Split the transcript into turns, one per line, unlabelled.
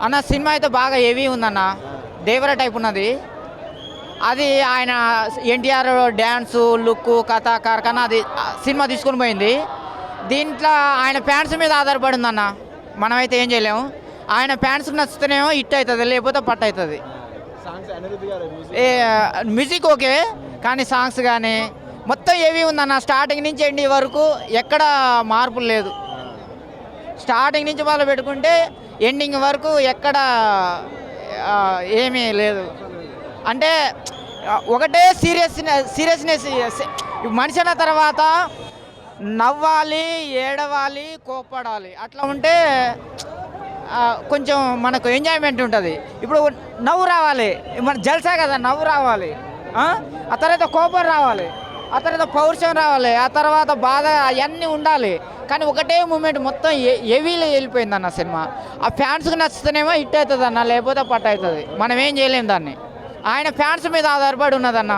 అన్న సినిమా అయితే బాగా హెవీ ఉందన్న, దేవర టైప్ ఉన్నది. అది ఆయన ఎన్టీఆర్ డ్యాన్సు లుక్ కథ కార్ఖానా అది సినిమా తీసుకొని పోయింది. దీంట్లో ఆయన ఫ్యాన్స్ మీద ఆధారపడి ఉందన్న, మనమైతే ఏం చేయలేము. ఆయన ఫ్యాన్స్కి నచ్చితేనేమో హిట్ అవుతుంది, లేకపోతే పట్టు అవుతుంది. మ్యూజిక్ ఓకే, కానీ సాంగ్స్ కానీ మొత్తం ఏవి ఉందన్న. స్టార్టింగ్ నుంచి ఎండి వరకు ఎక్కడ మార్పులు లేదు. స్టార్టింగ్ నుంచి మొదలు పెట్టుకుంటే ఎండింగ్ వరకు ఎక్కడ ఏమీ లేదు. అంటే ఒకటే సీరియస్నెస్. మనిషి అన్న తర్వాత నవ్వాలి, ఏడవాలి, కోప్పడాలి, అట్లా ఉంటే కొంచెం మనకు ఎంజాయ్మెంట్ ఉంటుంది. ఇప్పుడు నవ్వు రావాలి, మన జల్సా కదా, నవ్వు రావాలి, ఆ తర్వాత కోపం రావాలి, ఆ తర్వాత పౌరుషం రావాలి, ఆ తర్వాత బాధ, అవన్నీ ఉండాలి. కానీ ఒకటే మూమెంట్ మొత్తం హెవీలో వెళ్ళిపోయిందన్న సినిమా. ఆ ఫ్యాన్స్కి నచ్చితేనేమో హిట్ అవుతుంది అన్న, లేకపోతే పట్టు అవుతుంది. మనం ఏం చేయలేము దాన్ని. ఆయన ఫ్యాన్స్ మీద ఆధారపడి ఉన్నదన్న.